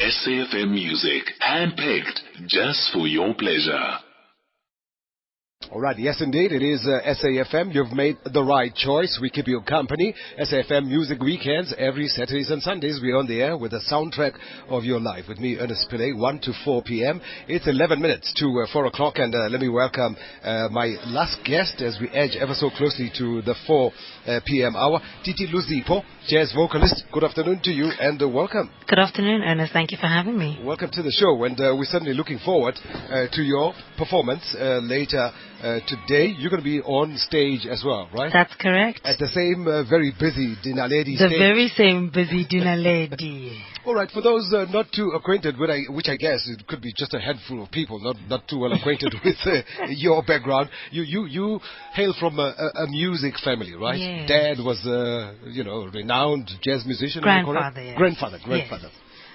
SAFM music, handpicked just for your pleasure. All right, yes indeed, it is SAFM. You've made the right choice. We keep you company. SAFM Music Weekends, every Saturdays and Sundays. We're on the air with the soundtrack of your life. With me, Ernest Pillay, 1 to 4 p.m. It's 11 minutes to 4 o'clock, and let me welcome my last guest as we edge ever so closely to the 4 p.m. hour. Titi Luzipo, jazz vocalist. Good afternoon to you, and welcome. Good afternoon, Ernest. Thank you for having me. Welcome to the show, and we're certainly looking forward to your performance later today. You're going to be on stage as well, right? That's correct. At the same very busy Dinaledi The stage. very same busy Dinaledi. All right, for those not too acquainted with, which I guess it could be just a handful of people, not too well acquainted with your background. You hail from a music family, right? Yes. Dad was renowned jazz musician. Grandfather, yes. Grandfather. Yes.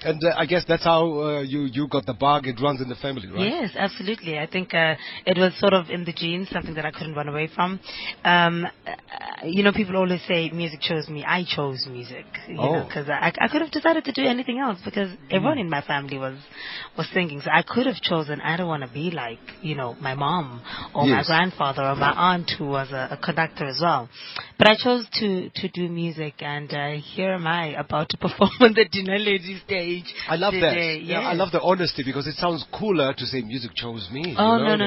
And I guess that's how you got the bug. It runs in the family, right? Yes, absolutely. I think it was sort of in the genes, something that I couldn't run away from. People always say music chose me. I chose music, because I could have decided to do anything else because everyone in my family was singing. So I could have chosen, I don't want to be like, my mom or my grandfather or my aunt who was a conductor as well. But I chose to do music, and here am I about to perform on the Dinaledi stage. I love today. that. Yes. Yeah, I love the honesty because it sounds cooler to say music chose me. Oh, no.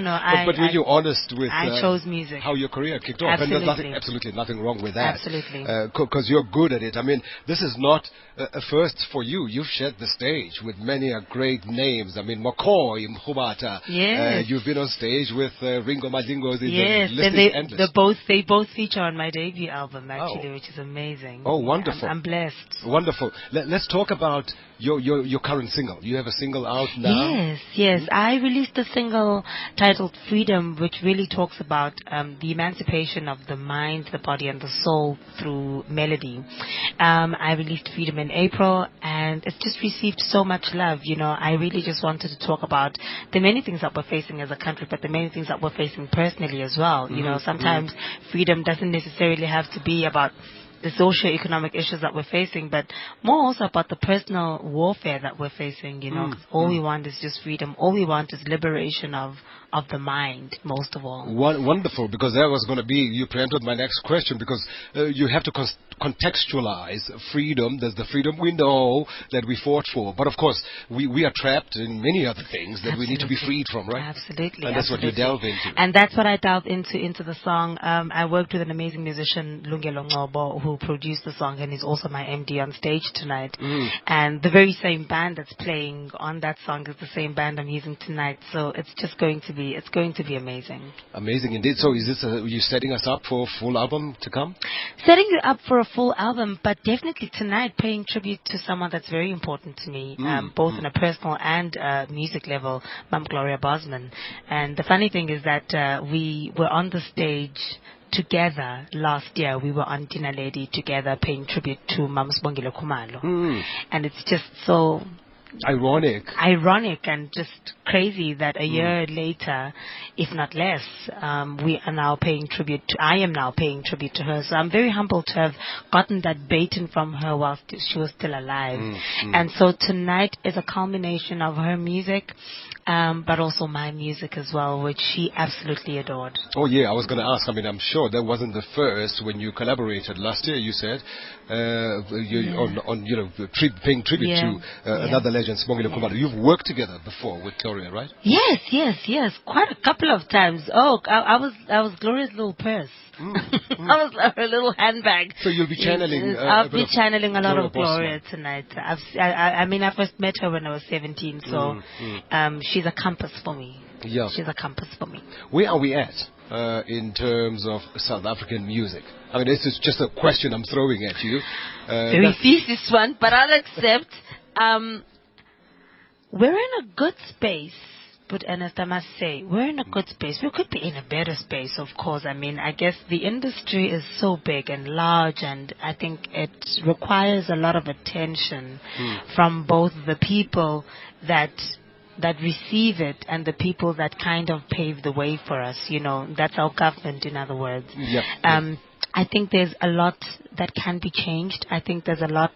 But when you're honest with I chose music. how your career kicked off, Absolutely. and there's absolutely nothing wrong with that. Absolutely. Because you're good at it. I mean, this is not a first for you. You've shared the stage with many great names. I mean, McCoy, Mkhubata. Yes. You've been on stage with Ringo Madingo. Yes, and they both feature on my debut album, actually, which is amazing. Oh, wonderful. I'm blessed. Wonderful. Let's talk about your current single. You have a single out now. Yes. I released a single titled Freedom, which really talks about the emancipation of the mind, the body, and the soul through melody. I released Freedom in April, and it's just received so much love. I really just wanted to talk about the many things that we're facing as a country, but the many things that we're facing personally as well. Sometimes freedom doesn't necessarily have to be about the socio-economic issues that we're facing, but more also about the personal warfare that we're facing, 'cause all we want is just freedom. All we want is liberation of the mind, most of all. Wonderful, because that was going to be, you preempted my next question, because you have to contextualize freedom. There's the freedom we know that we fought for, but of course, we are trapped in many other things that we need to be freed from, right? Absolutely. And that's what you delve into. And that's what I delved into the song. I worked with an amazing musician, Lungelo Ngobo, who produced the song, and he's also my MD on stage tonight. And the very same band that's playing on that song is the same band I'm using tonight. So it's just going to be amazing. Amazing indeed. So is this you setting us up for a full album to come? Setting you up for a full album, but definitely tonight paying tribute to someone that's very important to me, both on a personal and music level, Mum Gloria Bosman. And the funny thing is that we were on the stage together last year. We were on Dinaledi together paying tribute to Mum Sibongile Khumalo. And it's just so ironic and just crazy that a year later, if not less, I am now paying tribute to her. So I'm very humbled to have gotten that baton from her whilst she was still alive. And so tonight is a culmination of her music, but also my music as well, which she absolutely adored. Oh yeah, I was going to ask. I mean, I'm sure that wasn't the first when you collaborated last year. You said paying tribute to another legend, Sibongile Khumalo. You've worked together before with Gloria, right? Yes, quite a couple of times. Oh, I was Gloria's little purse. I was her little handbag. So you'll be channeling. I'll be channeling a lot of Gloria tonight. I first met her when I was 17, so she's a compass for me. Yeah, she's a compass for me. Where are we at in terms of South African music? I mean, this is just a question I'm throwing at you. Very thesis one, but I'll accept. We're in a good space. But Ernest, I must say, we're in a good space. We could be in a better space, of course. I mean, I guess the industry is so big and large, and I think it requires a lot of attention from both the people that receive it and the people that kind of pave the way for us. That's our government, in other words. Yep. I think there's a lot that can be changed. I think there's a lot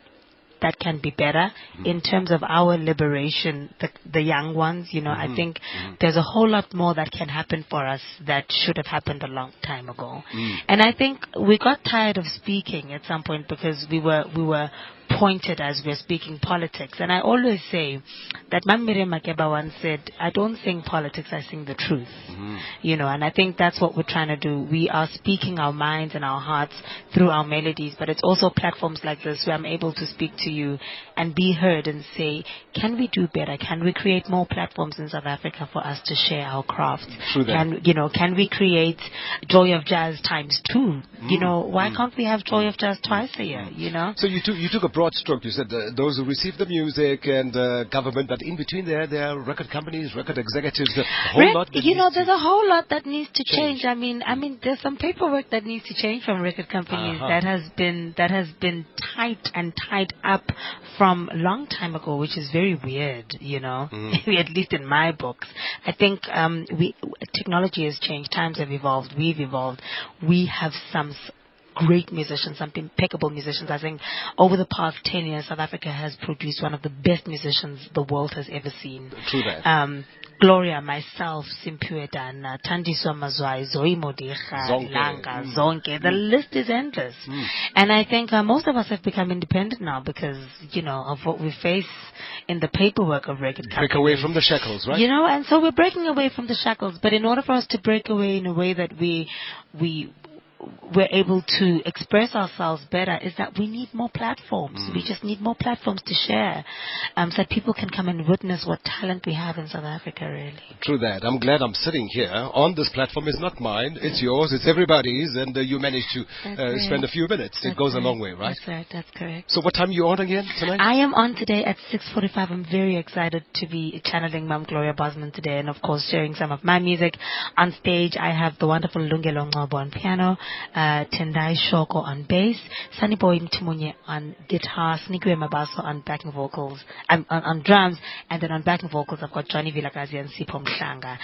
that can be better in terms of our liberation, the young ones. I think there's a whole lot more that can happen for us that should have happened a long time ago. And I think we got tired of speaking at some point because we were pointed as we're speaking politics. And I always say that Mamire Makeba once said, I don't sing politics, I sing the truth. And I think that's what we're trying to do. We are speaking our minds and our hearts through our melodies, but it's also platforms like this where I'm able to speak to you and be heard and say, can we do better? Can we create more platforms in South Africa for us to share our craft? Can we create Joy of Jazz times 2? Why can't we have Joy of Jazz twice a year? So you took a broad stroke. You said those who receive the music and government, but in between there are record companies, record executives, a whole lot. There's a whole lot that needs to change. I mean, there's some paperwork that needs to change from record companies that has been tied up from a long time ago, which is very weird. At least in my books. I think technology has changed. Times have evolved. We've evolved. We have some great musicians, some impeccable musicians. I think over the past 10 years, South Africa has produced one of the best musicians the world has ever seen. True that. Gloria, myself, Simphiwe Dana, Thandiswa Mazwai, Zoe Modiga, Langa, Zonke. The list is endless. And I think most of us have become independent now because, of what we face in the paperwork of record companies. Break away from the shackles, right? And so we're breaking away from the shackles. But in order for us to break away in a way that we're able to express ourselves better is that we need more platforms. We just need more platforms to share so that people can come and witness what talent we have in South Africa, really. True that. I'm glad I'm sitting here on this platform. It's not mine. It's yours. It's everybody's. And you managed to spend a few minutes. It goes a long way, right? That's right. That's correct. So what time are you on again tonight? I am on today at 6:45. I'm very excited to be channeling Mam Gloria Bosman today and, of course, sharing some of my music. On stage, I have the wonderful Lungelo Ngcobo on piano, Tendai Shoko on bass, Sunny Boy Ntimunye on guitar, Snikwe Mabaso on backing vocals, on drums, and then on backing vocals I've got Johnny Vilakazi and Sipho Mhlanga.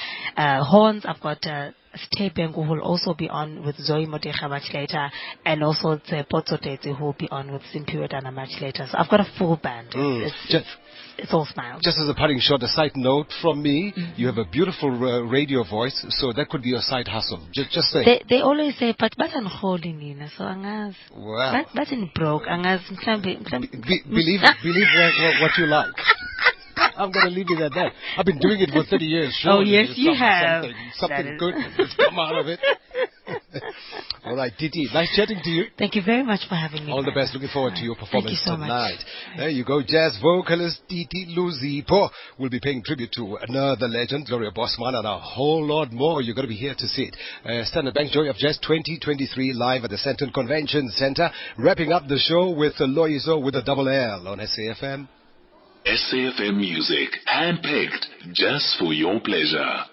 Horns, I've got Stepengu, who will also be on with Zoe Modiga much later, and also Potso Tete, who will be on with Simphiwe Dana much later. So I've got a full band. It's all smiles. Just as a parting shot, a side note from me, you have a beautiful radio voice, so that could be your side hustle. Just say. They always say, but I'm holding in, so angaz. Wow. But in broke, angaz. Believe what you like. I'm going to leave it at that. I've been doing it for 30 years. Surely. Oh, yes, you have. Something good has come out of it. All right, Titi, nice chatting to you. Thank you very much for having me. All the best. Looking forward to your performance tonight. Much. There you go. Jazz vocalist Titi Luzipo will be paying tribute to another legend, Gloria Bosman, and a whole lot more. You're going to be here to see it. Standard Bank Joy of Jazz 2023 live at the Sandton Convention Center. Wrapping up the show with Loizo with a double L on SAFM. SAFM music, handpicked just for your pleasure.